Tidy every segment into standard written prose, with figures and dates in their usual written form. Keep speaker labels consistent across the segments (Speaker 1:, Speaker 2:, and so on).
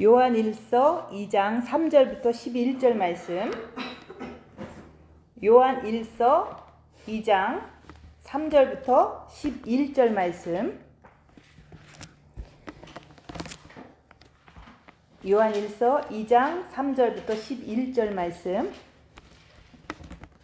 Speaker 1: 요한일서 2장 3절부터 11절 말씀. 요한일서 2장 3절부터 11절 말씀. 요한일서 2장 3절부터 11절 말씀.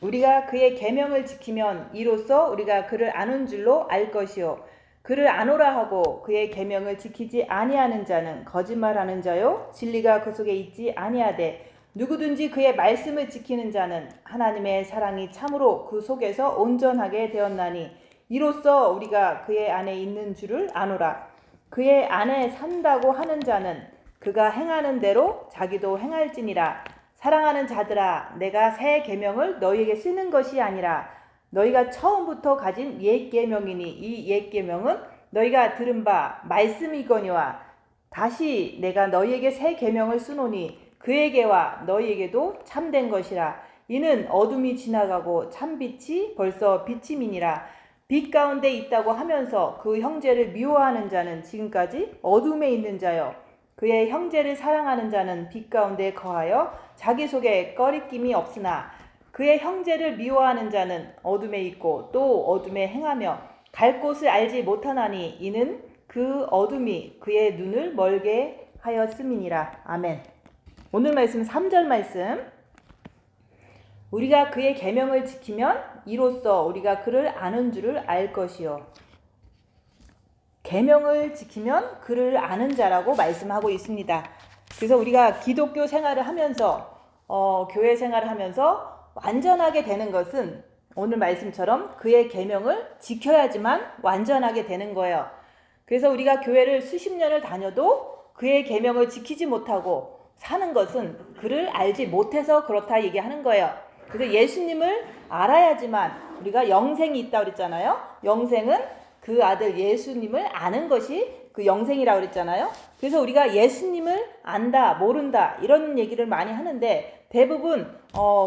Speaker 1: 우리가 그의 계명을 지키면 이로써 우리가 그를 아는 줄로 알 것이요 그를 아노라 하고 그의 계명을 지키지 아니하는 자는 거짓말하는 자요 진리가 그 속에 있지 아니하되 누구든지 그의 말씀을 지키는 자는 하나님의 사랑이 참으로 그 속에서 온전하게 되었나니 이로써 우리가 그의 안에 있는 줄을 아노라. 그의 안에 산다고 하는 자는 그가 행하는 대로 자기도 행할지니라. 사랑하는 자들아, 내가 새 계명을 너희에게 쓰는 것이 아니라 너희가 처음부터 가진 옛 계명이니 이 옛 계명은 너희가 들은 바 말씀이거니와 다시 내가 너희에게 새 계명을 쓰노니 그에게와 너희에게도 참된 것이라. 이는 어둠이 지나가고 참빛이 벌써 비침이니라. 빛 가운데 있다고 하면서 그 형제를 미워하는 자는 지금까지 어둠에 있는 자요 그의 형제를 사랑하는 자는 빛 가운데 거하여 자기 속에 꺼리낌이 없으나 그의 형제를 미워하는 자는 어둠에 있고 또 어둠에 행하며 갈 곳을 알지 못하나니 이는 그 어둠이 그의 눈을 멀게 하였음이니라. 아멘. 오늘 말씀 3절 말씀. 우리가 그의 계명을 지키면 이로써 우리가 그를 아는 줄을 알 것이요 계명을 지키면 그를 아는 자라고 말씀하고 있습니다. 그래서 우리가 기독교 생활을 하면서 교회 생활을 하면서 완전하게 되는 것은 오늘 말씀처럼 그의 계명을 지켜야지만 완전하게 되는 거예요. 그래서 우리가 교회를 수십 년을 다녀도 그의 계명을 지키지 못하고 사는 것은 그를 알지 못해서 그렇다 얘기하는 거예요. 그래서 예수님을 알아야지만 우리가 영생이 있다고 그랬잖아요. 영생은 그 아들 예수님을 아는 것이 그 영생이라고 그랬잖아요. 그래서 우리가 예수님을 안다, 모른다 이런 얘기를 많이 하는데 대부분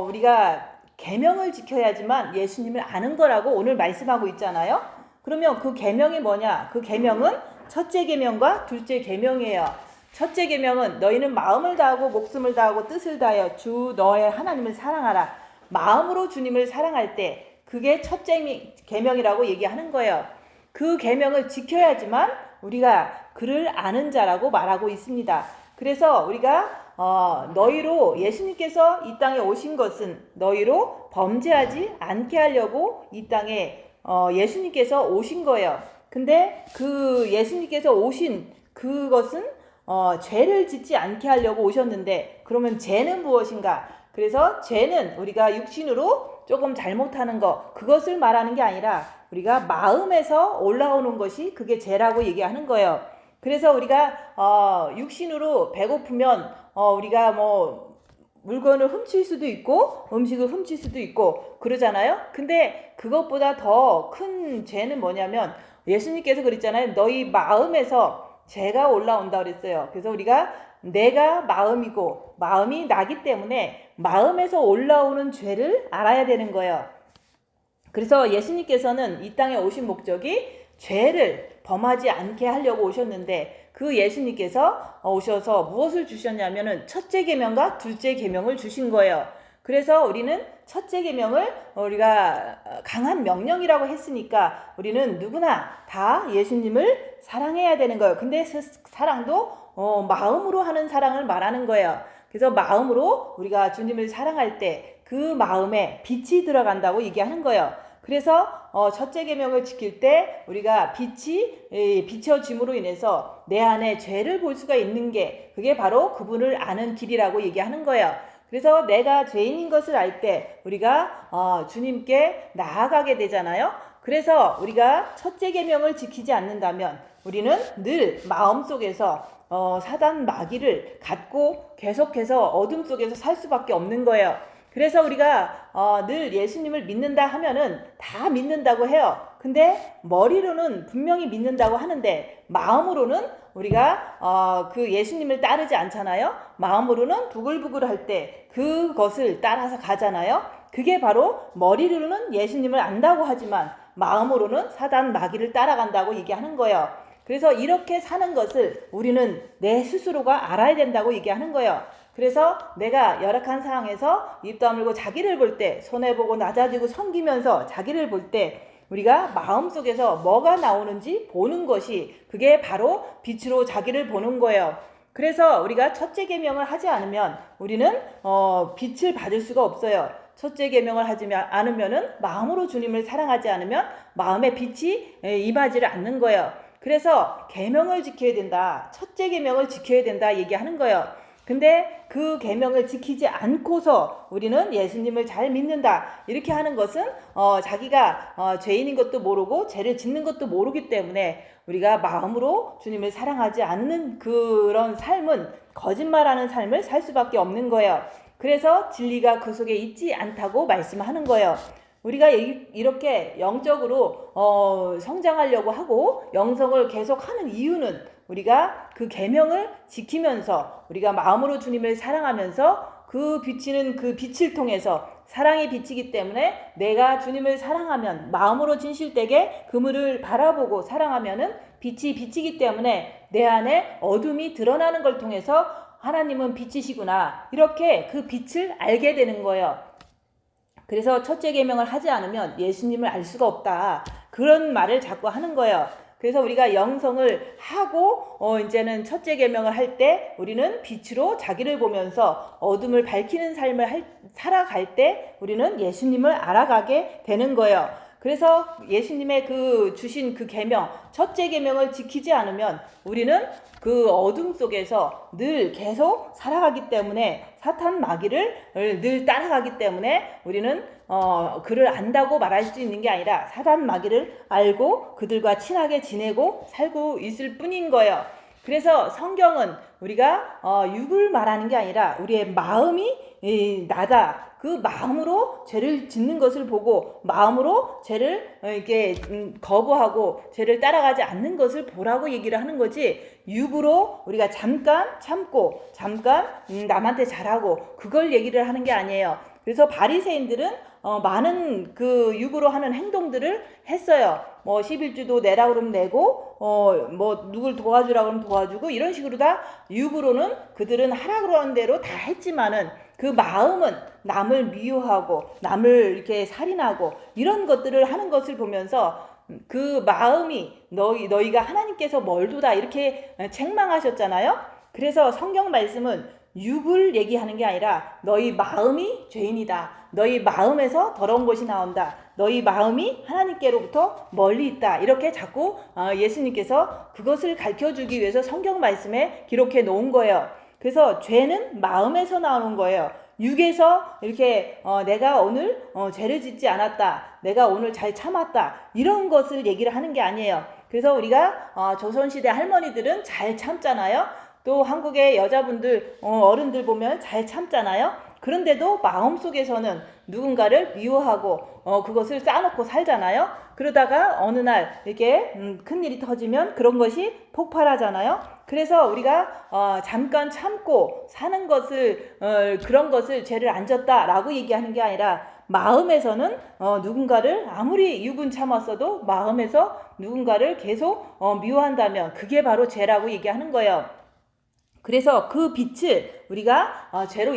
Speaker 1: 우리가 계명을 지켜야지만 예수님을 아는 거라고 오늘 말씀하고 있잖아요. 그러면 그 계명이 뭐냐? 그 계명은 첫째 계명과 둘째 계명이에요. 첫째 계명은 너희는 마음을 다하고 목숨을 다하고 뜻을 다하여 주 너의 하나님을 사랑하라. 마음으로 주님을 사랑할 때 그게 첫째 계명이라고 얘기하는 거예요. 그 계명을 지켜야지만 우리가 그를 아는 자라고 말하고 있습니다. 그래서 우리가 너희로 예수님께서 이 땅에 오신 것은 너희로 범죄하지 않게 하려고 이 땅에 예수님께서 오신 거예요. 근데 그 예수님께서 오신 그것은 죄를 짓지 않게 하려고 오셨는데 그러면 죄는 무엇인가? 그래서 죄는 우리가 육신으로 조금 잘못하는 것 그것을 말하는 게 아니라 우리가 마음에서 올라오는 것이 그게 죄라고 얘기하는 거예요. 그래서 우리가 육신으로 배고프면 우리가 뭐 물건을 훔칠 수도 있고 음식을 훔칠 수도 있고 그러잖아요. 근데 그것보다 더 큰 죄는 뭐냐면 예수님께서 그랬잖아요. 너희 마음에서 죄가 올라온다 그랬어요. 그래서 우리가 내가 마음이고 마음이 나기 때문에 마음에서 올라오는 죄를 알아야 되는 거예요. 그래서 예수님께서는 이 땅에 오신 목적이 죄를 범하지 않게 하려고 오셨는데 그 예수님께서 오셔서 무엇을 주셨냐면은 첫째 계명과 둘째 계명을 주신 거예요. 그래서 우리는 첫째 계명을 우리가 강한 명령이라고 했으니까 우리는 누구나 다 예수님을 사랑해야 되는 거예요. 근데 그 사랑도 마음으로 하는 사랑을 말하는 거예요. 그래서 마음으로 우리가 주님을 사랑할 때 그 마음에 빛이 들어간다고 얘기하는 거예요. 그래서 첫째 계명을 지킬 때 우리가 빛이 비춰짐으로 인해서 내 안에 죄를 볼 수가 있는 게 그게 바로 그분을 아는 길이라고 얘기하는 거예요. 그래서 내가 죄인인 것을 알 때 우리가 주님께 나아가게 되잖아요. 그래서 우리가 첫째 계명을 지키지 않는다면 우리는 늘 마음속에서 사단 마귀를 갖고 계속해서 어둠 속에서 살 수밖에 없는 거예요. 그래서 우리가 늘 예수님을 믿는다 하면은 다 믿는다고 해요. 근데 머리로는 분명히 믿는다고 하는데 마음으로는 우리가 그 예수님을 따르지 않잖아요. 마음으로는 부글부글할 때 그것을 따라서 가잖아요. 그게 바로 머리로는 예수님을 안다고 하지만 마음으로는 사단 마귀를 따라간다고 얘기하는 거예요. 그래서 이렇게 사는 것을 우리는 내 스스로가 알아야 된다고 얘기하는 거예요. 그래서 내가 열악한 상황에서 입 다물고 자기를 볼 때, 손해보고 낮아지고 섬기면서 자기를 볼 때 우리가 마음속에서 뭐가 나오는지 보는 것이, 그게 바로 빛으로 자기를 보는 거예요. 그래서 우리가 첫째 계명을 하지 않으면 우리는 빛을 받을 수가 없어요. 첫째 계명을 하지 않으면은, 마음으로 주님을 사랑하지 않으면 마음의 빛이 임하지를 않는 거예요. 그래서 계명을 지켜야 된다, 첫째 계명을 지켜야 된다 얘기하는 거예요. 근데 그 계명을 지키지 않고서 우리는 예수님을 잘 믿는다 이렇게 하는 것은 자기가 죄인인 것도 모르고 죄를 짓는 것도 모르기 때문에 우리가 마음으로 주님을 사랑하지 않는 그런 삶은, 거짓말하는 삶을 살 수밖에 없는 거예요. 그래서 진리가 그 속에 있지 않다고 말씀하는 거예요. 우리가 이렇게 영적으로 성장하려고 하고 영성을 계속하는 이유는 우리가 그 계명을 지키면서 우리가 마음으로 주님을 사랑하면서 그 비치는 그 빛을 통해서, 사랑이 비치기 때문에 내가 주님을 사랑하면, 마음으로 진실되게 그물을 바라보고 사랑하면은 빛이 비치기 때문에 내 안에 어둠이 드러나는 걸 통해서 하나님은 빛이시구나, 이렇게 그 빛을 알게 되는 거예요. 그래서 첫째 계명을 하지 않으면 예수님을 알 수가 없다, 그런 말을 자꾸 하는 거예요. 그래서 우리가 영성을 하고 이제는 첫째 계명을 할 때 우리는 빛으로 자기를 보면서 어둠을 밝히는 삶을 살아갈 때 우리는 예수님을 알아가게 되는 거예요. 그래서 예수님의 그 주신 그 계명, 첫째 계명을 지키지 않으면 우리는 그 어둠 속에서 늘 계속 살아가기 때문에, 사탄 마귀를 늘 따라가기 때문에 우리는 그를 안다고 말할 수 있는 게 아니라 사탄 마귀를 알고 그들과 친하게 지내고 살고 있을 뿐인 거예요. 그래서 성경은 우리가 육을 말하는 게 아니라 우리의 마음이 나다, 그 마음으로 죄를 짓는 것을 보고 마음으로 죄를 이렇게 거부하고 죄를 따라가지 않는 것을 보라고 얘기를 하는 거지, 육으로 우리가 잠깐 참고 잠깐 남한테 잘하고 그걸 얘기를 하는 게 아니에요. 그래서 바리새인들은 많은 그 육으로 하는 행동들을 했어요. 11주도 내라 그러면 내고, 누굴 도와주라 그러면 도와주고, 이런 식으로 다 육으로는 그들은 하라 그러는 대로 다 했지만은 그 마음은 남을 미워하고 남을 이렇게 살인하고 이런 것들을 하는 것을 보면서 그 마음이 너희가 하나님께서 멀도다 이렇게 책망하셨잖아요. 그래서 성경 말씀은 육을 얘기하는 게 아니라 너희 마음이 죄인이다, 너희 마음에서 더러운 것이 나온다, 너희 마음이 하나님께로부터 멀리 있다, 이렇게 자꾸 예수님께서 그것을 가르쳐주기 위해서 성경 말씀에 기록해 놓은 거예요. 그래서 죄는 마음에서 나오는 거예요. 육에서 이렇게 내가 오늘 죄를 짓지 않았다, 내가 오늘 잘 참았다, 이런 것을 얘기를 하는 게 아니에요. 그래서 우리가 조선시대 할머니들은 잘 참잖아요. 또 한국의 여자분들, 어른들 보면 잘 참잖아요. 그런데도 마음속에서는 누군가를 미워하고 그것을 쌓아놓고 살잖아요. 그러다가 어느 날 이렇게 큰일이 터지면 그런 것이 폭발하잖아요. 그래서 우리가 잠깐 참고 사는 것을, 그런 것을 죄를 안 졌다라고 얘기하는 게 아니라, 마음에서는 누군가를 아무리 육은 참았어도 마음에서 누군가를 계속 미워한다면 그게 바로 죄라고 얘기하는 거예요. 그래서 그 빛을 우리가 죄로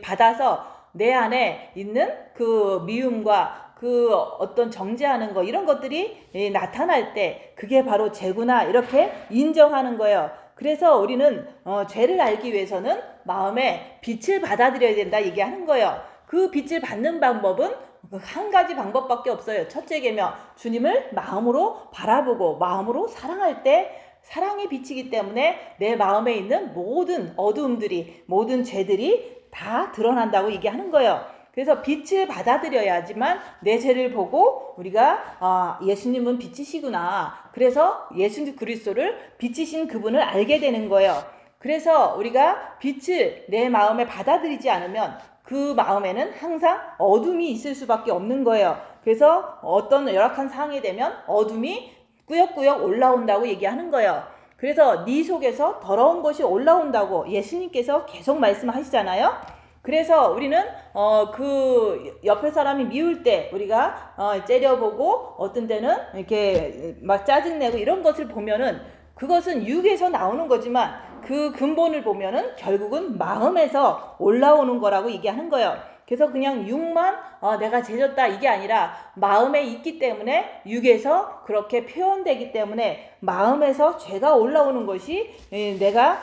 Speaker 1: 받아서 내 안에 있는 그 미움과 그 어떤 정죄하는 거, 이런 것들이 나타날 때 그게 바로 죄구나, 이렇게 인정하는 거예요. 그래서 우리는 죄를 알기 위해서는 마음에 빛을 받아들여야 된다 얘기하는 거예요. 그 빛을 받는 방법은 한 가지 방법밖에 없어요. 첫째 계명, 주님을 마음으로 바라보고 마음으로 사랑할 때 사랑이 비치기 때문에 내 마음에 있는 모든 어두움들이, 모든 죄들이 다 드러난다고 얘기하는 거예요. 그래서 빛을 받아들여야지만 내 죄를 보고 우리가 예수님은 빛이시구나, 그래서 예수 그리스도를 빛이신 그분을 알게 되는 거예요. 그래서 우리가 빛을 내 마음에 받아들이지 않으면 그 마음에는 항상 어둠이 있을 수밖에 없는 거예요. 그래서 어떤 열악한 상황이 되면 어둠이 꾸역꾸역 올라온다고 얘기하는 거예요. 그래서 네 속에서 더러운 것이 올라온다고 예수님께서 계속 말씀하시잖아요. 그래서 우리는 그 옆에 사람이 미울 때 우리가 째려보고 어떤 때는 이렇게 막 짜증내고 이런 것을 보면은 그것은 육에서 나오는 거지만 그 근본을 보면은 결국은 마음에서 올라오는 거라고 얘기하는 거예요. 그래서 그냥 육만 내가 죄졌다 이게 아니라 마음에 있기 때문에 육에서 그렇게 표현되기 때문에 마음에서 죄가 올라오는 것이 내가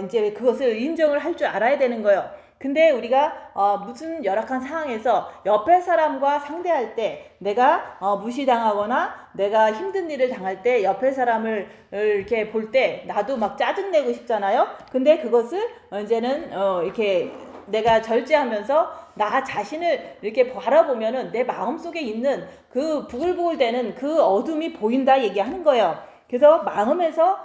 Speaker 1: 이제 그것을 인정을 할 줄 알아야 되는 거예요. 근데 우리가 무슨 열악한 상황에서 옆에 사람과 상대할 때 내가 무시당하거나 내가 힘든 일을 당할 때 옆에 사람을 이렇게 볼 때 나도 막 짜증내고 싶잖아요. 근데 그것을 이제는 이렇게 내가 절제하면서 나 자신을 이렇게 바라보면은 내 마음속에 있는 그 부글부글대는 그 어둠이 보인다 얘기하는 거예요. 그래서 마음에서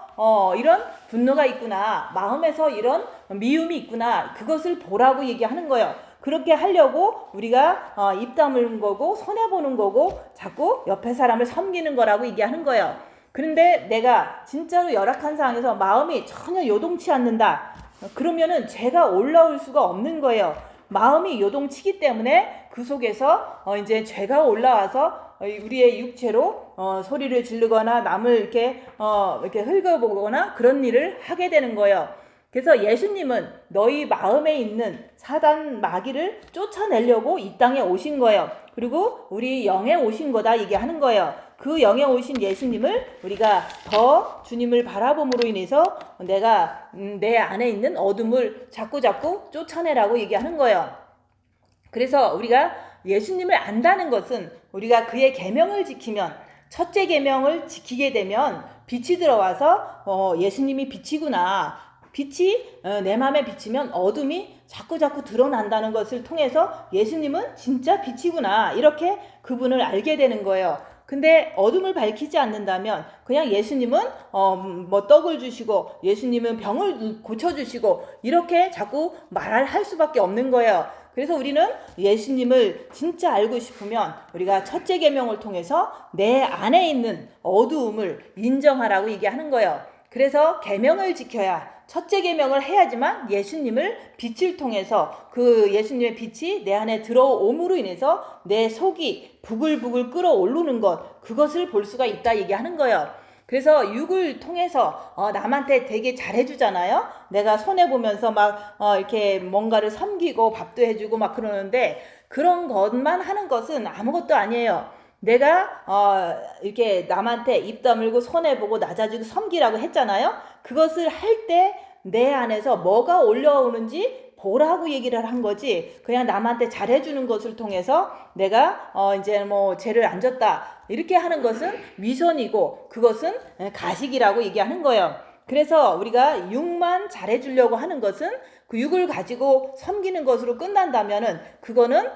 Speaker 1: 이런 분노가 있구나, 마음에서 이런 미움이 있구나, 그것을 보라고 얘기하는 거예요. 그렇게 하려고 우리가 입 다물는 거고 손해보는 거고 자꾸 옆에 사람을 섬기는 거라고 얘기하는 거예요. 그런데 내가 진짜로 열악한 상황에서 마음이 전혀 요동치 않는다, 그러면은 죄가 올라올 수가 없는 거예요. 마음이 요동치기 때문에 그 속에서 이제 죄가 올라와서 우리의 육체로 소리를 지르거나 남을 이렇게 흙어보거나 그런 일을 하게 되는 거예요. 그래서 예수님은 너희 마음에 있는 사단 마귀를 쫓아내려고 이 땅에 오신 거예요. 그리고 우리 영에 오신 거다 얘기하는 거예요. 그 영에 오신 예수님을 우리가 더 주님을 바라봄으로 인해서 내가 내 안에 있는 어둠을 자꾸 쫓아내라고 얘기하는 거예요. 그래서 우리가 예수님을 안다는 것은 우리가 그의 계명을 지키면, 첫째 계명을 지키게 되면 빛이 들어와서 예수님이 빛이구나, 빛이 내 마음에 비치면 어둠이 자꾸 드러난다는 것을 통해서 예수님은 진짜 빛이구나, 이렇게 그분을 알게 되는 거예요. 근데 어둠을 밝히지 않는다면 그냥 예수님은 뭐 떡을 주시고 예수님은 병을 고쳐주시고 이렇게 자꾸 말할 수밖에 없는 거예요. 그래서 우리는 예수님을 진짜 알고 싶으면 우리가 첫째 계명을 통해서 내 안에 있는 어두움을 인정하라고 얘기하는 거예요. 그래서 계명을 지켜야, 첫째 계명을 해야지만 예수님을 빛을 통해서 그 예수님의 빛이 내 안에 들어옴으로 인해서 내 속이 부글부글 끓어오르는 것, 그것을 볼 수가 있다 얘기하는 거예요. 그래서 육을 통해서 남한테 되게 잘해주잖아요. 내가 손해보면서 막 이렇게 뭔가를 섬기고 밥도 해주고 막 그러는데 그런 것만 하는 것은 아무것도 아니에요. 내가 이렇게 남한테 입 다물고 손해보고 낮아지고 섬기라고 했잖아요. 그것을 할 때 내 안에서 뭐가 올라오는지 보라고 얘기를 한 거지, 그냥 남한테 잘해주는 것을 통해서 내가 이제 뭐 죄를 안 졌다 이렇게 하는 것은 위선이고 그것은 가식이라고 얘기하는 거예요. 그래서 우리가 육만 잘해주려고 하는 것은 그 육을 가지고 섬기는 것으로 끝난다면은 그거는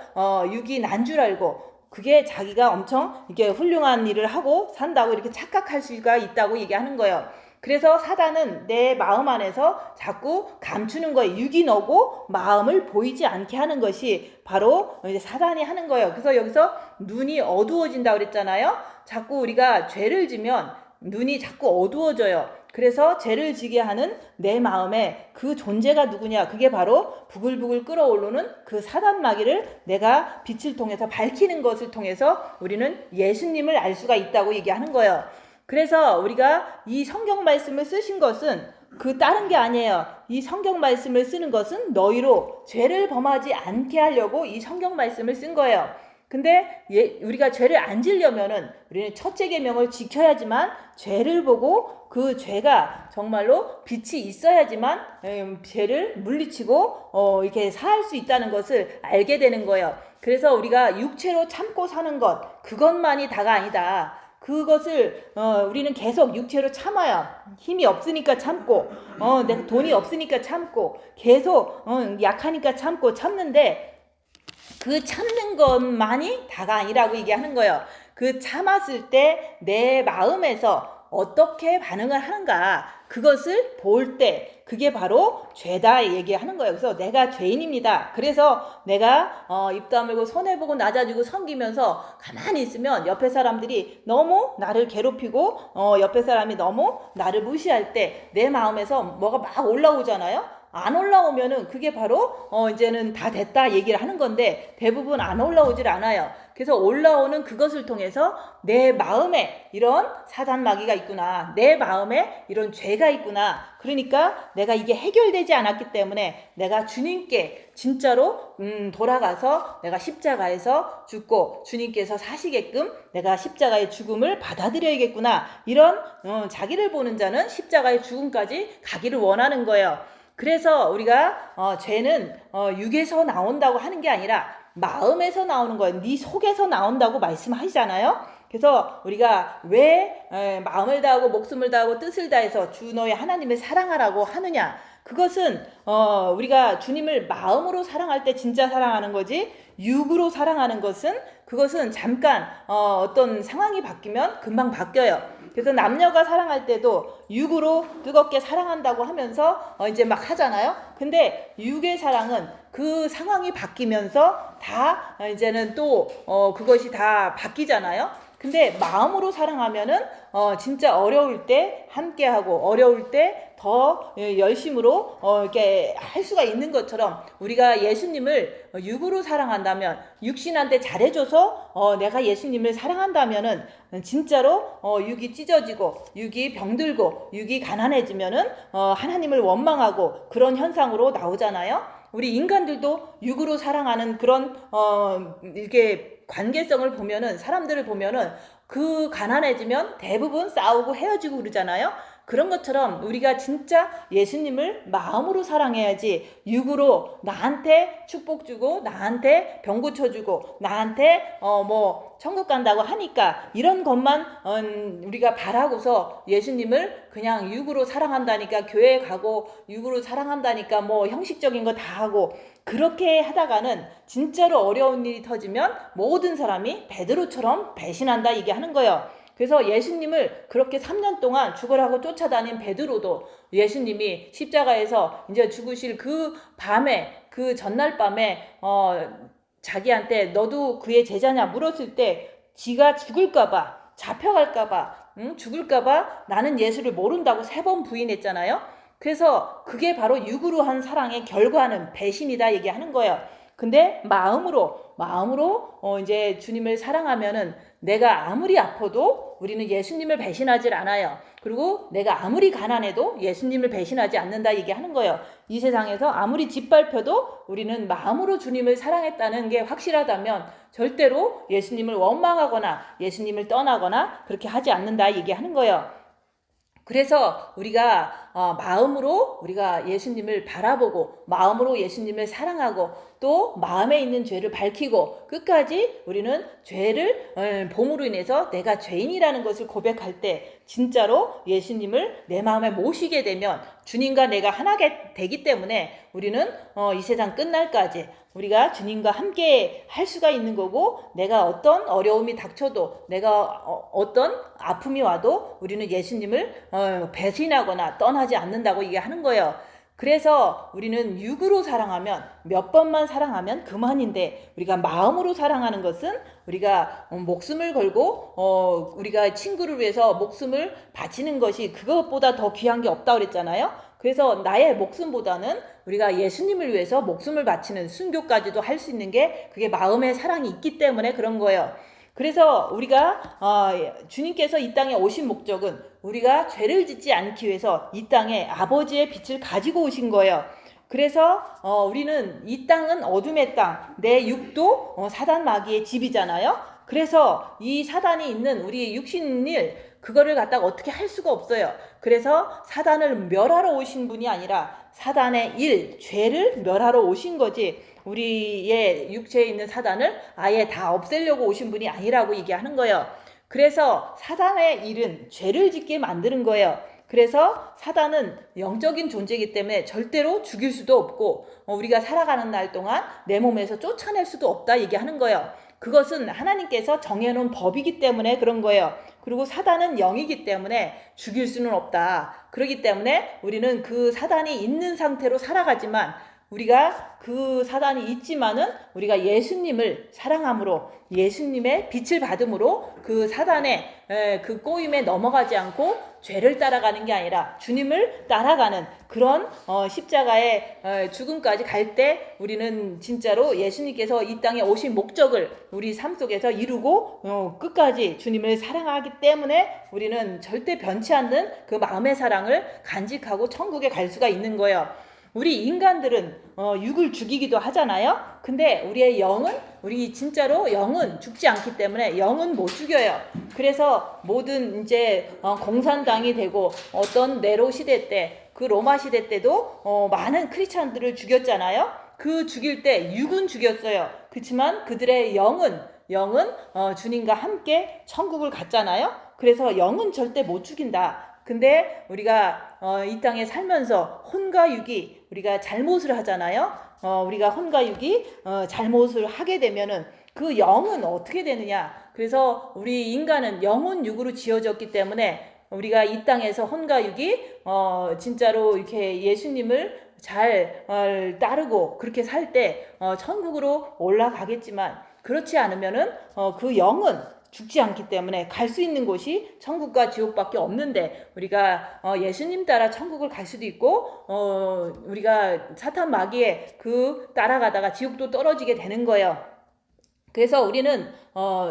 Speaker 1: 육이 난 줄 알고 그게 자기가 엄청 이렇게 훌륭한 일을 하고 산다고 이렇게 착각할 수가 있다고 얘기하는 거예요. 그래서 사단은 내 마음 안에서 자꾸 감추는 거예요. 육이 너고 마음을 보이지 않게 하는 것이 바로 이제 사단이 하는 거예요. 그래서 여기서 눈이 어두워진다고 그랬잖아요. 자꾸 우리가 죄를 지면 눈이 자꾸 어두워져요. 그래서 죄를 지게 하는 내 마음에 그 존재가 누구냐, 그게 바로 부글부글 끓어오르는 그 사단 마귀를 내가 빛을 통해서 밝히는 것을 통해서 우리는 예수님을 알 수가 있다고 얘기하는 거예요. 그래서 우리가 이 성경 말씀을 쓰신 것은 그 다른 게 아니에요. 이 성경 말씀을 쓰는 것은 너희로 죄를 범하지 않게 하려고 이 성경 말씀을 쓴 거예요. 근데 우리가 죄를 안 지려면은 우리는 첫째 계명을 지켜야지만 죄를 보고 그 죄가 정말로 빛이 있어야지만 죄를 물리치고 이렇게 사할 수 있다는 것을 알게 되는 거예요. 그래서 우리가 육체로 참고 사는 것, 그것만이 다가 아니다. 그것을 우리는 계속 육체로 참아야, 힘이 없으니까 참고 내가 돈이 없으니까 참고 계속 약하니까 참는데 그 참는 것만이 다가 아니라고 얘기하는 거예요. 그 참았을 때 내 마음에서 어떻게 반응을 하는가, 그것을 볼 때 그게 바로 죄다 얘기하는 거예요. 그래서 내가 죄인입니다. 그래서 내가 입 다물고 손해보고 낮아지고 섬기면서 가만히 있으면 옆에 사람들이 너무 나를 괴롭히고 옆에 사람이 너무 나를 무시할 때 내 마음에서 뭐가 막 올라오잖아요. 안 올라오면은 그게 바로 이제는 다 됐다 얘기를 하는 건데 대부분 안 올라오질 않아요. 그래서 올라오는 그것을 통해서 내 마음에 이런 사단 마귀가 있구나. 내 마음에 이런 죄가 있구나. 그러니까 내가 이게 해결되지 않았기 때문에 내가 주님께 진짜로 돌아가서 내가 십자가에서 죽고 주님께서 사시게끔 내가 십자가의 죽음을 받아들여야겠구나. 이런 자기를 보는 자는 십자가의 죽음까지 가기를 원하는 거예요. 그래서 우리가 죄는 육에서 나온다고 하는 게 아니라 마음에서 나오는 거예요. 네 속에서 나온다고 말씀하시잖아요. 그래서 우리가 왜 마음을 다하고 목숨을 다하고 뜻을 다해서 주 너의 하나님을 사랑하라고 하느냐. 그것은 우리가 주님을 마음으로 사랑할 때 진짜 사랑하는 거지, 육으로 사랑하는 것은 그것은 잠깐 어떤 상황이 바뀌면 금방 바뀌어요. 그래서 남녀가 사랑할 때도 육으로 뜨겁게 사랑한다고 하면서 이제 막 하잖아요. 근데 육의 사랑은 그 상황이 바뀌면서 다 이제는 또 그것이 다 바뀌잖아요. 근데 마음으로 사랑하면은 진짜 어려울 때 함께하고 어려울 때 더 열심으로 이렇게 할 수가 있는 것처럼 우리가 예수님을 육으로 사랑한다면 육신한테 잘해줘서 내가 예수님을 사랑한다면은 진짜로 육이 찢어지고 육이 병들고 육이 가난해지면은 하나님을 원망하고 그런 현상으로 나오잖아요. 우리 인간들도 육으로 사랑하는 그런 이렇게 관계성을 보면은 사람들을 보면은 그 가난해지면 대부분 싸우고 헤어지고 그러잖아요. 그런 것처럼 우리가 진짜 예수님을 마음으로 사랑해야지 육으로 나한테 축복 주고 나한테 병 고쳐주고 나한테 뭐 천국 간다고 하니까 이런 것만 우리가 바라고서 예수님을 그냥 육으로 사랑한다니까 교회 가고 육으로 사랑한다니까 뭐 형식적인 거 다 하고 그렇게 하다가는 진짜로 어려운 일이 터지면 모든 사람이 베드로처럼 배신한다 이게 하는 거예요. 그래서 예수님을 그렇게 3년 동안 죽으라고 쫓아다닌 베드로도 예수님이 십자가에서 이제 죽으실 그 밤에 그 전날 밤에 자기한테 너도 그의 제자냐 물었을 때 지가 죽을까봐 잡혀갈까봐 죽을까봐 나는 예수를 모른다고 3번 부인했잖아요. 그래서 그게 바로 육으로 한 사랑의 결과는 배신이다 얘기하는 거예요. 근데 마음으로 이제 주님을 사랑하면은 내가 아무리 아파도 우리는 예수님을 배신하지 않아요. 그리고 내가 아무리 가난해도 예수님을 배신하지 않는다 얘기하는 거예요. 이 세상에서 아무리 짓밟혀도 우리는 마음으로 주님을 사랑했다는 게 확실하다면 절대로 예수님을 원망하거나 예수님을 떠나거나 그렇게 하지 않는다 얘기하는 거예요. 그래서 우리가 마음으로 우리가 예수님을 바라보고 마음으로 예수님을 사랑하고 또 마음에 있는 죄를 밝히고 끝까지 우리는 죄를 범으로 인해서 내가 죄인이라는 것을 고백할 때 진짜로 예수님을 내 마음에 모시게 되면 주님과 내가 하나가 되기 때문에 우리는 이 세상 끝날까지 우리가 주님과 함께 할 수가 있는 거고 내가 어떤 어려움이 닥쳐도 내가 어떤 아픔이 와도 우리는 예수님을 배신하거나 떠나지 않는다고 얘기하는 거예요. 그래서 우리는 육으로 사랑하면 몇 번만 사랑하면 그만인데 우리가 마음으로 사랑하는 것은 우리가 목숨을 걸고 우리가 친구를 위해서 목숨을 바치는 것이 그것보다 더 귀한 게 없다고 그랬잖아요. 그래서 나의 목숨보다는 우리가 예수님을 위해서 목숨을 바치는 순교까지도 할 수 있는 게 그게 마음의 사랑이 있기 때문에 그런 거예요. 그래서 우리가 주님께서 이 땅에 오신 목적은 우리가 죄를 짓지 않기 위해서 이 땅에 아버지의 빛을 가지고 오신 거예요. 그래서 우리는 이 땅은 어둠의 땅, 내 육도 사단 마귀의 집이잖아요. 그래서 이 사단이 있는 우리 육신일 그거를 갖다가 어떻게 할 수가 없어요. 그래서 사단을 멸하러 오신 분이 아니라 사단의 일, 죄를 멸하러 오신 거지 우리의 육체에 있는 사단을 아예 다 없애려고 오신 분이 아니라고 얘기하는 거예요. 그래서 사단의 일은 죄를 짓게 만드는 거예요. 그래서 사단은 영적인 존재이기 때문에 절대로 죽일 수도 없고 우리가 살아가는 날 동안 내 몸에서 쫓아낼 수도 없다 얘기하는 거예요. 그것은 하나님께서 정해놓은 법이기 때문에 그런 거예요. 그리고 사단은 영이기 때문에 죽일 수는 없다. 그렇기 때문에 우리는 그 사단이 있는 상태로 살아가지만 우리가 그 사단이 있지만은 우리가 예수님을 사랑함으로 예수님의 빛을 받음으로 그 사단의 그 꼬임에 넘어가지 않고 죄를 따라가는 게 아니라 주님을 따라가는 그런 십자가의 죽음까지 갈 때 우리는 진짜로 예수님께서 이 땅에 오신 목적을 우리 삶 속에서 이루고 끝까지 주님을 사랑하기 때문에 우리는 절대 변치 않는 그 마음의 사랑을 간직하고 천국에 갈 수가 있는 거예요. 우리 인간들은 육을 죽이기도 하잖아요. 근데 우리의 영은 우리 진짜로 영은 죽지 않기 때문에 영은 못 죽여요. 그래서 모든 이제 공산당이 되고 어떤 네로 시대 때 그 로마 시대 때도 많은 크리스찬들을 죽였잖아요. 그 죽일 때 육은 죽였어요. 그렇지만 그들의 영은 주님과 함께 천국을 갔잖아요. 그래서 영은 절대 못 죽인다. 근데 우리가 이 땅에 살면서 혼과 육이 우리가 잘못을 하잖아요. 우리가 혼과 육이 잘못을 하게 되면은 그 영은 어떻게 되느냐? 그래서 우리 인간은 영혼 육으로 지어졌기 때문에 우리가 이 땅에서 혼과 육이 진짜로 이렇게 예수님을 잘 따르고 그렇게 살 때 천국으로 올라가겠지만 그렇지 않으면은 그 영은 죽지 않기 때문에 갈 수 있는 곳이 천국과 지옥밖에 없는데 우리가 예수님 따라 천국을 갈 수도 있고 우리가 사탄 마귀에 그 따라가다가 지옥도 떨어지게 되는 거예요. 그래서 우리는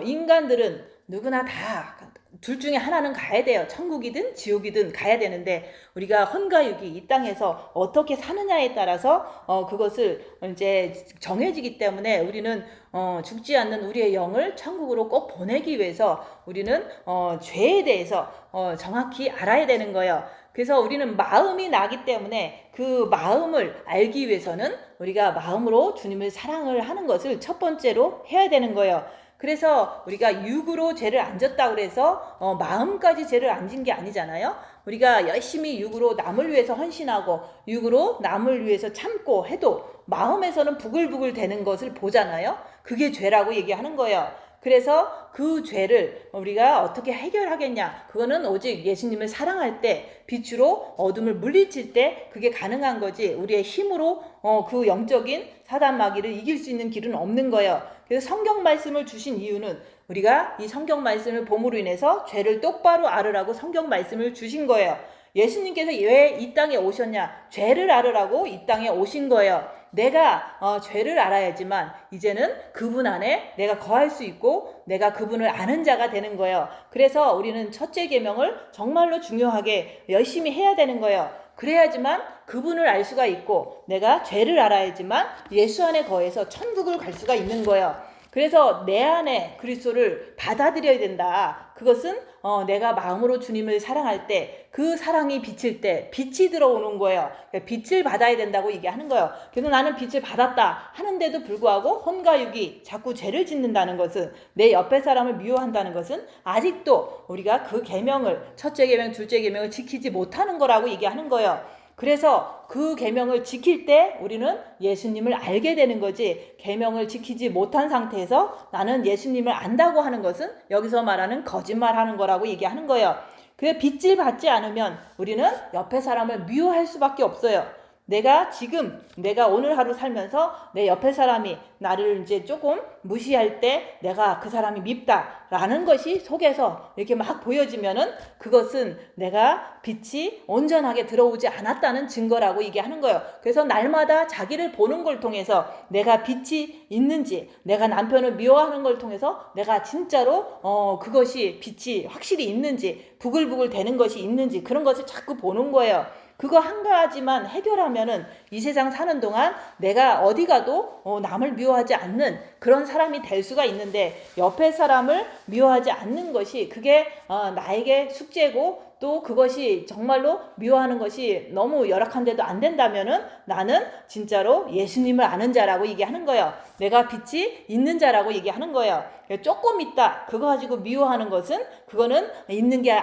Speaker 1: 인간들은 누구나 다 둘 중에 하나는 가야 돼요. 천국이든 지옥이든 가야 되는데 우리가 혼과 육이 이 땅에서 어떻게 사느냐에 따라서 그것을 이제 정해지기 때문에 우리는 죽지 않는 우리의 영을 천국으로 꼭 보내기 위해서 우리는 죄에 대해서 정확히 알아야 되는 거예요. 그래서 우리는 마음이 나기 때문에 그 마음을 알기 위해서는 우리가 마음으로 주님을 사랑을 하는 것을 첫 번째로 해야 되는 거예요. 그래서 우리가 육으로 죄를 안 졌다고 해서 마음까지 죄를 안 진 게 아니잖아요. 우리가 열심히 육으로 남을 위해서 헌신하고 육으로 남을 위해서 참고 해도 마음에서는 부글부글 되는 것을 보잖아요. 그게 죄라고 얘기하는 거예요. 그래서 그 죄를 우리가 어떻게 해결하겠냐? 그거는 오직 예수님을 사랑할 때 빛으로 어둠을 물리칠 때 그게 가능한 거지. 우리의 힘으로 그 영적인 사단 마귀를 이길 수 있는 길은 없는 거예요. 그래서 성경 말씀을 주신 이유는 우리가 이 성경 말씀을 봄으로 인해서 죄를 똑바로 알으라고 성경 말씀을 주신 거예요. 예수님께서 왜 이 땅에 오셨냐? 죄를 알으라고 이 땅에 오신 거예요. 내가 죄를 알아야지만 이제는 그분 안에 내가 거할 수 있고 내가 그분을 아는 자가 되는 거예요. 그래서 우리는 첫째 계명을 정말로 중요하게 열심히 해야 되는 거예요. 그래야지만 그분을 알 수가 있고 내가 죄를 알아야지만 예수 안에 거해서 천국을 갈 수가 있는 거예요. 그래서 내 안에 그리스도를 받아들여야 된다. 그것은 내가 마음으로 주님을 사랑할 때 그 사랑이 비칠 때 빛이 들어오는 거예요. 빛을 받아야 된다고 얘기하는 거예요. 그래서 나는 빛을 받았다 하는데도 불구하고 혼과 육이 자꾸 죄를 짓는다는 것은 내 옆에 사람을 미워한다는 것은 아직도 우리가 그 계명을 첫째 계명, 둘째 계명을 지키지 못하는 거라고 얘기하는 거예요. 그래서 그 계명을 지킬 때 우리는 예수님을 알게 되는 거지 계명을 지키지 못한 상태에서 나는 예수님을 안다고 하는 것은 여기서 말하는 거짓말하는 거라고 얘기하는 거예요. 그 빛을 받지 않으면 우리는 옆에 사람을 미워할 수밖에 없어요. 내가 오늘 하루 살면서 내 옆에 사람이 나를 이제 조금 무시할 때 내가 그 사람이 밉다라는 것이 속에서 이렇게 막 보여지면은 그것은 내가 빛이 온전하게 들어오지 않았다는 증거라고 얘기하는 거예요. 그래서 날마다 자기를 보는 걸 통해서 내가 빛이 있는지 내가 남편을 미워하는 걸 통해서 내가 진짜로 그것이 빛이 확실히 있는지 부글부글 되는 것이 있는지 그런 것을 자꾸 보는 거예요. 그거 한 가지만 해결하면은 이 세상 사는 동안 내가 어디 가도 남을 미워하지 않는 그런 사람이 될 수가 있는데 옆에 사람을 미워하지 않는 것이 그게 나에게 숙제고 또 그것이 정말로 미워하는 것이 너무 열악한데도 안 된다면은 나는 진짜로 예수님을 아는 자라고 얘기하는 거예요. 내가 빛이 있는 자라고 얘기하는 거예요. 조금 있다 그거 가지고 미워하는 것은 그거는 있는 게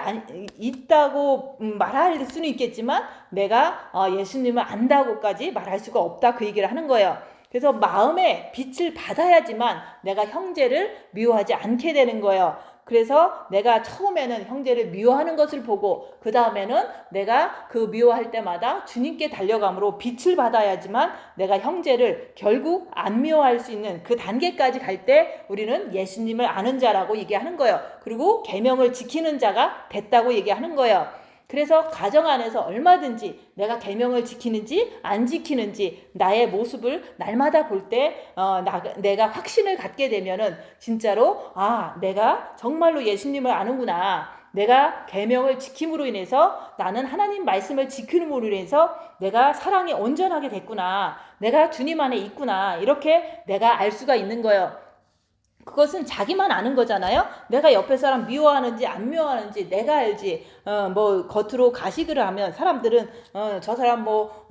Speaker 1: 있다고 말할 수는 있겠지만 내가 예수님을 안다고까지 말할 수가 없다 그 얘기를 하는 거예요. 그래서 마음에 빛을 받아야지만 내가 형제를 미워하지 않게 되는 거예요. 그래서 내가 처음에는 형제를 미워하는 것을 보고 그 다음에는 내가 그 미워할 때마다 주님께 달려감으로 빛을 받아야지만 내가 형제를 결국 안 미워할 수 있는 그 단계까지 갈 때 우리는 예수님을 아는 자라고 얘기하는 거예요. 그리고 계명을 지키는 자가 됐다고 얘기하는 거예요. 그래서 가정 안에서 얼마든지 내가 계명을 지키는지 안 지키는지 나의 모습을 날마다 볼 때 내가 확신을 갖게 되면은 진짜로 내가 정말로 예수님을 아는구나. 내가 계명을 지킴으로 인해서 나는 하나님 말씀을 지킴으로 인해서 내가 사랑이 온전하게 됐구나. 내가 주님 안에 있구나. 이렇게 내가 알 수가 있는 거예요. 그것은 자기만 아는 거잖아요. 내가 옆에 사람 미워하는지 안 미워하는지 내가 알지. 겉으로 가시기를 하면 사람들은 저 사람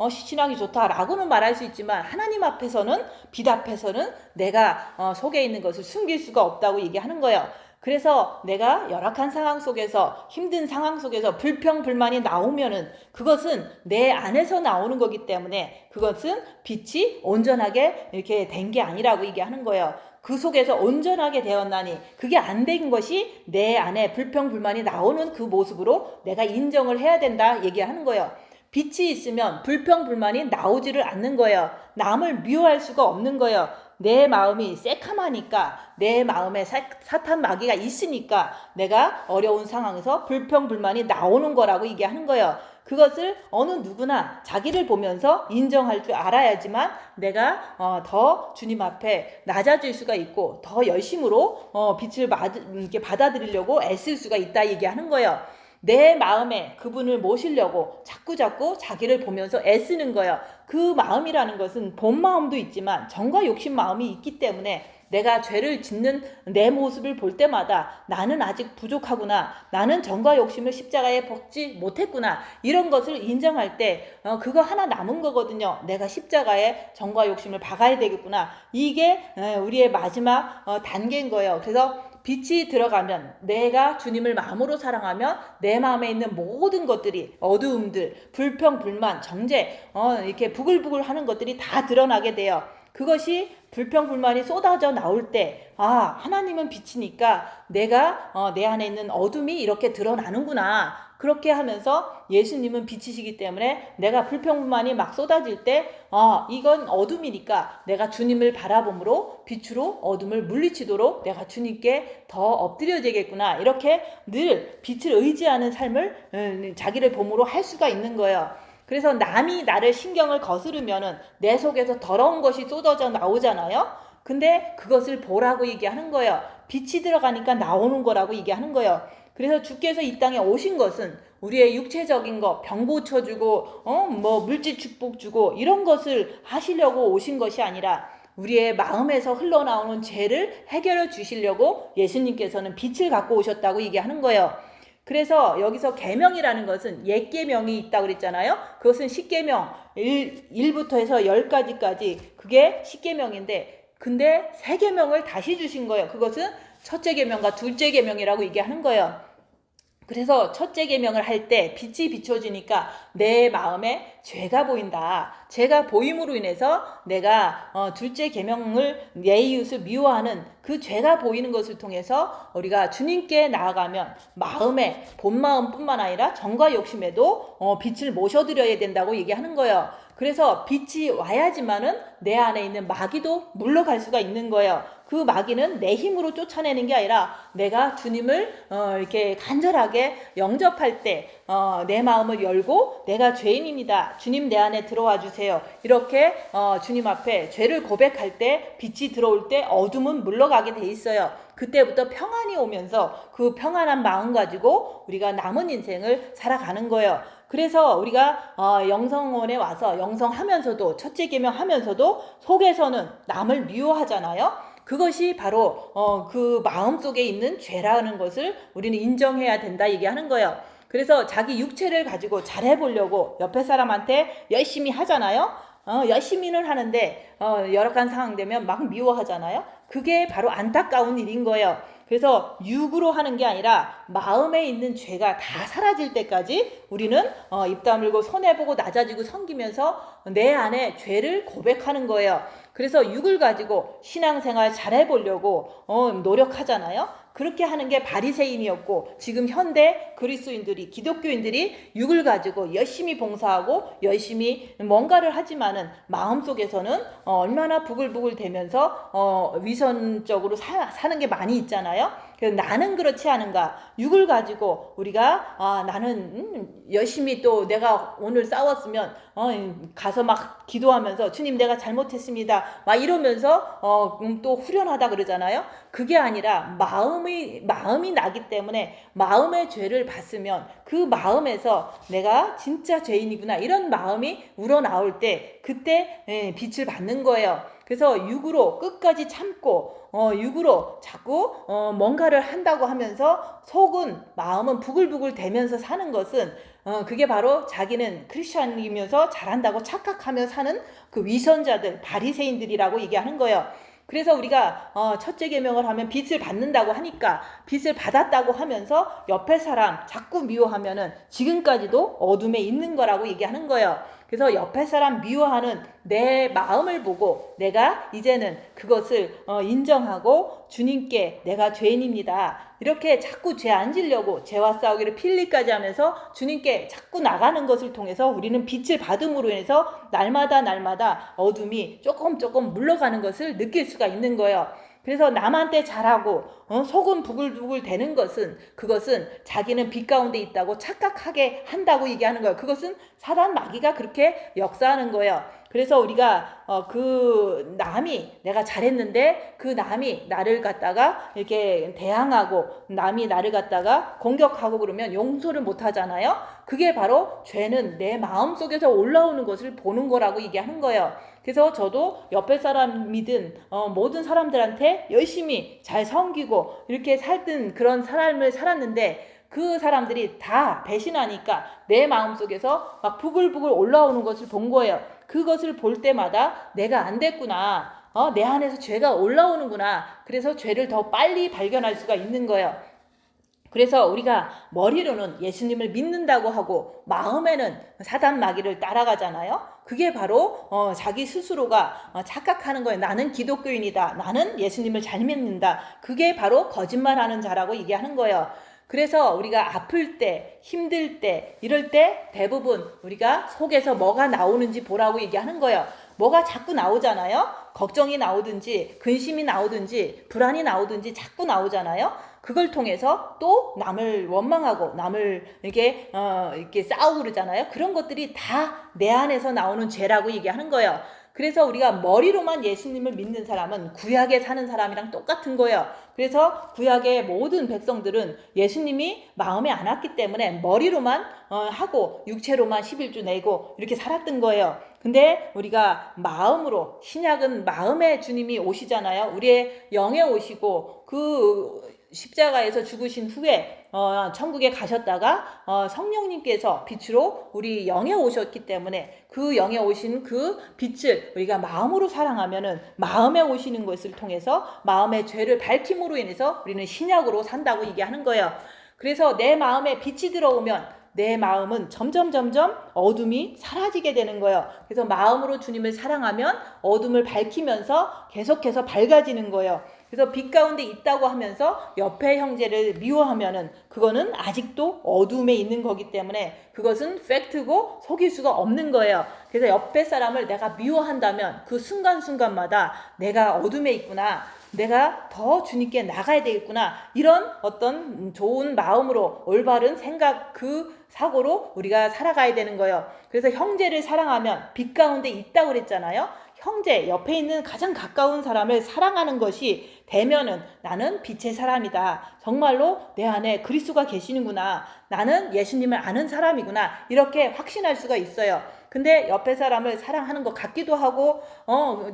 Speaker 1: 신앙이 좋다라고는 말할 수 있지만 하나님 앞에서는 빛 앞에서는 내가 속에 있는 것을 숨길 수가 없다고 얘기하는 거예요. 그래서 내가 열악한 상황 속에서 힘든 상황 속에서 불평불만이 나오면은 그것은 내 안에서 나오는 거기 때문에 그것은 빛이 온전하게 이렇게 된 게 아니라고 얘기하는 거예요. 그 속에서 온전하게 되었나니 그게 안 된 것이 내 안에 불평불만이 나오는 그 모습으로 내가 인정을 해야 된다 얘기하는 거예요. 빛이 있으면 불평불만이 나오지를 않는 거예요. 남을 미워할 수가 없는 거예요. 내 마음이 새카마니까 내 마음에 사탄 마귀가 있으니까 내가 어려운 상황에서 불평불만이 나오는 거라고 얘기하는 거예요. 그것을 어느 누구나 자기를 보면서 인정할 줄 알아야지만 내가 더 주님 앞에 낮아질 수가 있고 더 열심으로 빛을 이렇게 받아들이려고 애쓸 수가 있다 얘기하는 거예요. 내 마음에 그분을 모시려고 자꾸 자기를 보면서 애쓰는 거예요. 그 마음이라는 것은 본 마음도 있지만 정과 욕심 마음이 있기 때문에 내가 죄를 짓는 내 모습을 볼 때마다 나는 아직 부족하구나. 나는 정과 욕심을 십자가에 벗지 못했구나. 이런 것을 인정할 때 그거 하나 남은 거거든요. 내가 십자가에 정과 욕심을 박아야 되겠구나. 이게 우리의 마지막 단계인 거예요. 그래서 빛이 들어가면 내가 주님을 마음으로 사랑하면 내 마음에 있는 모든 것들이 어두움들, 불평, 불만, 정죄 이렇게 부글부글 하는 것들이 다 드러나게 돼요. 그것이 불평불만이 쏟아져 나올 때 하나님은 빛이니까 내가 내 안에 있는 어둠이 이렇게 드러나는구나. 그렇게 하면서 예수님은 빛이시기 때문에 내가 불평불만이 막 쏟아질 때 이건 어둠이니까 내가 주님을 바라봄으로 빛으로 어둠을 물리치도록 내가 주님께 더 엎드려지겠구나. 이렇게 늘 빛을 의지하는 삶을 자기를 봄으로 할 수가 있는 거예요. 그래서 남이 나를 신경을 거스르면은 내 속에서 더러운 것이 쏟아져 나오잖아요. 근데 그것을 보라고 얘기하는 거예요. 빛이 들어가니까 나오는 거라고 얘기하는 거예요. 그래서 주께서 이 땅에 오신 것은 우리의 육체적인 거 병 고쳐주고 물질 축복 주고 이런 것을 하시려고 오신 것이 아니라 우리의 마음에서 흘러나오는 죄를 해결해 주시려고 예수님께서는 빛을 갖고 오셨다고 얘기하는 거예요. 그래서 여기서 계명이라는 것은 옛 계명이 있다고 그랬잖아요. 그것은 십계명 1부터 해서 10가지까지 그게 십계명인데 근데 세 계명을 다시 주신 거예요. 그것은 첫째 계명과 둘째 계명이라고 얘기하는 거예요. 그래서 첫째 계명을 할 때 빛이 비춰지니까 내 마음에 죄가 보인다. 죄가 보임으로 인해서 내가 둘째 계명을 내 이웃을 미워하는 그 죄가 보이는 것을 통해서 우리가 주님께 나아가면 마음에 본 마음뿐만 아니라 정과 욕심에도 빛을 모셔드려야 된다고 얘기하는 거예요. 그래서 빛이 와야지만은 내 안에 있는 마귀도 물러갈 수가 있는 거예요. 그 마귀는 내 힘으로 쫓아내는 게 아니라 내가 주님을 이렇게 간절하게 영접할 때 내 마음을 열고 내가 죄인입니다. 주님 내 안에 들어와 주세요. 이렇게 주님 앞에 죄를 고백할 때 빛이 들어올 때 어둠은 물러가게 돼 있어요. 그때부터 평안이 오면서 그 평안한 마음 가지고 우리가 남은 인생을 살아가는 거예요. 그래서 우리가 영성원에 와서 영성하면서도 첫째 계명 하면서도 속에서는 남을 미워하잖아요. 그것이 바로 그 마음속에 있는 죄라는 것을 우리는 인정해야 된다 얘기하는 거예요. 그래서 자기 육체를 가지고 잘해보려고 옆에 사람한테 열심히 하잖아요. 열심히는 하는데 열악한 상황 되면 막 미워하잖아요. 그게 바로 안타까운 일인 거예요. 그래서 육으로 하는 게 아니라 마음에 있는 죄가 다 사라질 때까지 우리는 입 다물고 손해보고 낮아지고 섬기면서 내 안에 죄를 고백하는 거예요. 그래서 육을 가지고 신앙생활 잘해보려고 노력하잖아요. 그렇게 하는 게 바리새인이었고, 지금 현대 그리스도인들이, 기독교인들이 육을 가지고 열심히 봉사하고 열심히 뭔가를 하지만은 마음속에서는 얼마나 부글부글 되면서 위선적으로 사는 게 많이 있잖아요. 그래서 나는 그렇지 않은가? 육을 가지고 우리가 나는 열심히, 또 내가 오늘 싸웠으면 가서 막 기도하면서 주님 내가 잘못했습니다 막 이러면서 또 후련하다 그러잖아요. 그게 아니라 마음이 나기 때문에, 마음의 죄를 봤으면 그 마음에서 내가 진짜 죄인이구나 이런 마음이 우러나올 때, 그때 빛을 받는 거예요. 그래서 육으로 끝까지 참고 육으로 자꾸 뭔가를 한다고 하면서 속은, 마음은 부글부글 대면서 사는 것은 그게 바로 자기는 크리스천이면서 잘한다고 착각하며 사는 그 위선자들, 바리새인들이라고 얘기하는 거예요. 그래서 우리가 첫째 계명을 하면 빛을 받는다고 하니까, 빛을 받았다고 하면서 옆에 사람 자꾸 미워하면은 지금까지도 어둠에 있는 거라고 얘기하는 거예요. 그래서 옆에 사람 미워하는 내 마음을 보고 내가 이제는 그것을 인정하고 주님께 내가 죄인입니다, 이렇게 자꾸 죄 안 지려고 죄와 싸우기를 필리까지 하면서 주님께 자꾸 나가는 것을 통해서 우리는 빛을 받음으로 인해서 날마다 어둠이 조금 물러가는 것을 느낄 수가 있는 거예요. 그래서 남한테 잘하고 속은 부글부글 되는 것은, 그것은 자기는 빛 가운데 있다고 착각하게 한다고 얘기하는 거예요. 그것은 사단 마귀가 그렇게 역사하는 거예요. 그래서 우리가 그 남이, 내가 잘했는데 그 남이 나를 갖다가 이렇게 대항하고 남이 나를 갖다가 공격하고 그러면 용서를 못 하잖아요. 그게 바로 죄는 내 마음속에서 올라오는 것을 보는 거라고 얘기하는 거예요. 그래서 저도 옆에 사람이든 모든 사람들한테 열심히 잘 섬기고 이렇게 살던 그런 삶을 살았는데, 그 사람들이 다 배신하니까 내 마음속에서 막 부글부글 올라오는 것을 본 거예요. 그것을 볼 때마다 내가 안 됐구나, 내 안에서 죄가 올라오는구나, 그래서 죄를 더 빨리 발견할 수가 있는 거예요. 그래서 우리가 머리로는 예수님을 믿는다고 하고 마음에는 사단 마귀를 따라가잖아요. 그게 바로 자기 스스로가 착각하는 거예요. 나는 기독교인이다, 나는 예수님을 잘 믿는다. 그게 바로 거짓말하는 자라고 얘기하는 거예요. 그래서 우리가 아플 때, 힘들 때, 이럴 때 대부분 우리가 속에서 뭐가 나오는지 보라고 얘기하는 거예요. 뭐가 자꾸 나오잖아요. 걱정이 나오든지 근심이 나오든지 불안이 나오든지 자꾸 나오잖아요. 그걸 통해서 또 남을 원망하고 남을 이렇게 싸우고 그러잖아요. 그런 것들이 다 내 안에서 나오는 죄라고 얘기하는 거예요. 그래서 우리가 머리로만 예수님을 믿는 사람은 구약에 사는 사람이랑 똑같은 거예요. 그래서 구약의 모든 백성들은 예수님이 마음에 안 왔기 때문에 머리로만 하고 육체로만 11조 내고 이렇게 살았던 거예요. 근데 우리가 마음으로, 신약은 마음의 주님이 오시잖아요. 우리의 영에 오시고 그 십자가에서 죽으신 후에 천국에 가셨다가 성령님께서 빛으로 우리 영에 오셨기 때문에 그 영에 오신 그 빛을 우리가 마음으로 사랑하면은 마음에 오시는 것을 통해서 마음의 죄를 밝힘으로 인해서 우리는 신약으로 산다고 얘기하는 거예요. 그래서 내 마음에 빛이 들어오면 내 마음은 점점 어둠이 사라지게 되는 거예요. 그래서 마음으로 주님을 사랑하면 어둠을 밝히면서 계속해서 밝아지는 거예요. 그래서 빛 가운데 있다고 하면서 옆에 형제를 미워하면은 그거는 아직도 어둠에 있는 거기 때문에 그것은 팩트고 속일 수가 없는 거예요. 그래서 옆에 사람을 내가 미워한다면 그 순간순간마다 내가 어둠에 있구나, 내가 더 주님께 나가야 되겠구나, 이런 어떤 좋은 마음으로 올바른 생각, 그 사고로 우리가 살아가야 되는 거예요. 그래서 형제를 사랑하면 빛 가운데 있다고 그랬잖아요. 형제, 옆에 있는 가장 가까운 사람을 사랑하는 것이 되면은 나는 빛의 사람이다, 정말로 내 안에 그리스도가 계시는구나, 나는 예수님을 아는 사람이구나, 이렇게 확신할 수가 있어요. 근데 옆에 사람을 사랑하는 것 같기도 하고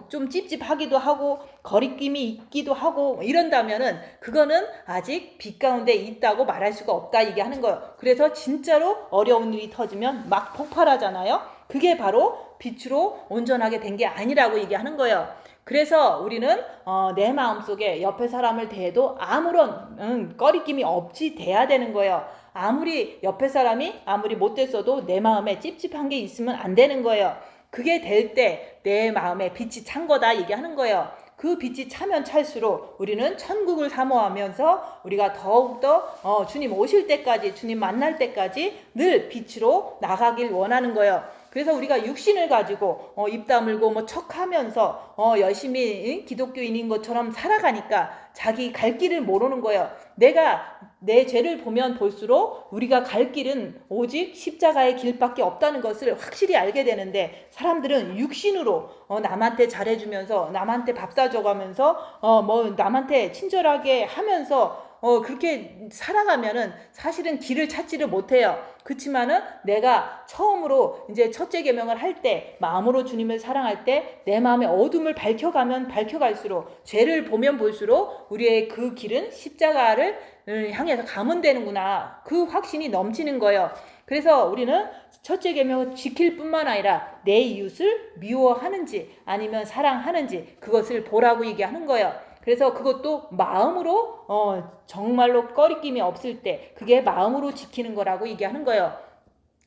Speaker 1: 좀 찝찝하기도 하고 거리낌이 있기도 하고 이런다면은 그거는 아직 빛 가운데 있다고 말할 수가 없다 얘기하는 거예요. 그래서 진짜로 어려운 일이 터지면 막 폭발하잖아요. 그게 바로 빛으로 온전하게 된 게 아니라고 얘기하는 거예요. 그래서 우리는 내 마음속에 옆에 사람을 대해도 아무런 꺼리낌이 없이 돼야 되는 거예요. 아무리 옆에 사람이 아무리 못됐어도 내 마음에 찝찝한 게 있으면 안 되는 거예요. 그게 될 때 내 마음에 빛이 찬 거다 얘기하는 거예요. 그 빛이 차면 찰수록 우리는 천국을 사모하면서 우리가 더욱더 주님 오실 때까지, 주님 만날 때까지 늘 빛으로 나가길 원하는 거예요. 그래서 우리가 육신을 가지고 입 다물고 뭐 척하면서 열심히 기독교인인 것처럼 살아가니까 자기 갈 길을 모르는 거예요. 내가 내 죄를 보면 볼수록 우리가 갈 길은 오직 십자가의 길밖에 없다는 것을 확실히 알게 되는데, 사람들은 육신으로 남한테 잘해주면서 남한테 밥 사줘가면서 뭐 남한테 친절하게 하면서 그렇게 살아가면은 사실은 길을 찾지를 못해요. 그렇지만은 내가 처음으로 이제 첫째 계명을 할 때, 마음으로 주님을 사랑할 때 내 마음의 어둠을 밝혀가면 밝혀갈수록, 죄를 보면 볼수록 우리의 그 길은 십자가를 향해서 가면 되는구나, 그 확신이 넘치는 거예요. 그래서 우리는 첫째 계명을 지킬 뿐만 아니라 내 이웃을 미워하는지 아니면 사랑하는지 그것을 보라고 얘기하는 거예요. 그래서 그것도 마음으로 정말로 꺼리낌이 없을 때 그게 마음으로 지키는 거라고 얘기하는 거예요.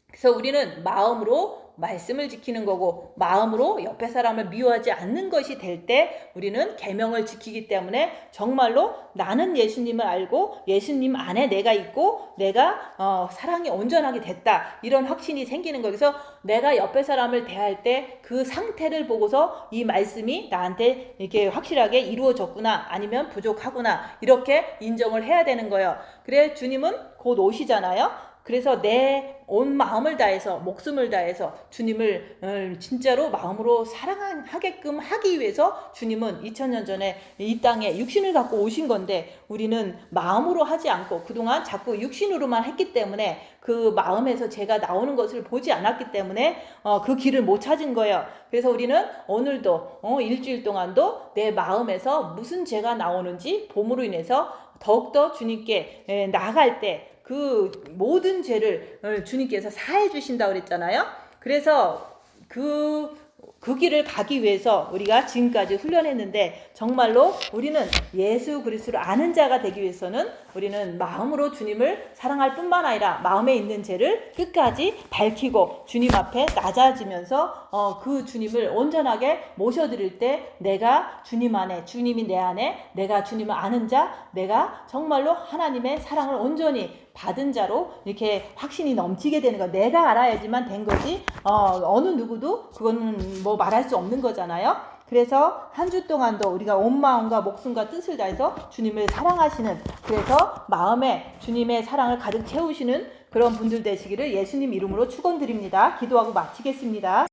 Speaker 1: 그래서 우리는 마음으로 말씀을 지키는 거고, 마음으로 옆에 사람을 미워하지 않는 것이 될 때 우리는 계명을 지키기 때문에 정말로 나는 예수님을 알고 예수님 안에 내가 있고 내가 사랑이 온전하게 됐다, 이런 확신이 생기는 거예요. 그래서 내가 옆에 사람을 대할 때 그 상태를 보고서 이 말씀이 나한테 이렇게 확실하게 이루어졌구나, 아니면 부족하구나, 이렇게 인정을 해야 되는 거예요. 그래 주님은 곧 오시잖아요. 그래서 내 온 마음을 다해서, 목숨을 다해서 주님을 진짜로 마음으로 사랑하게끔 하기 위해서 주님은 2000년 전에 이 땅에 육신을 갖고 오신 건데, 우리는 마음으로 하지 않고 그동안 자꾸 육신으로만 했기 때문에 그 마음에서 죄가 나오는 것을 보지 않았기 때문에 그 길을 못 찾은 거예요. 그래서 우리는 오늘도 일주일 동안도 내 마음에서 무슨 죄가 나오는지 봄으로 인해서 더욱더 주님께 나아갈 때 그 모든 죄를 주님께서 사해 주신다고 그랬잖아요. 그래서 그 길을 가기 위해서 우리가 지금까지 훈련했는데, 정말로 우리는 예수 그리스도를 아는 자가 되기 위해서는 우리는 마음으로 주님을 사랑할 뿐만 아니라 마음에 있는 죄를 끝까지 밝히고 주님 앞에 낮아지면서 그 주님을 온전하게 모셔드릴 때 내가 주님 안에, 주님이 내 안에, 내가 주님을 아는 자, 내가 정말로 하나님의 사랑을 온전히 받은 자로 이렇게 확신이 넘치게 되는 거. 내가 알아야지만 된 거지 어느 누구도 그거는 뭐 말할 수 없는 거잖아요. 그래서 한 주 동안도 우리가 온 마음과 목숨과 뜻을 다해서 주님을 사랑하시는, 그래서 마음에 주님의 사랑을 가득 채우시는 그런 분들 되시기를 예수님 이름으로 축원드립니다. 기도하고 마치겠습니다.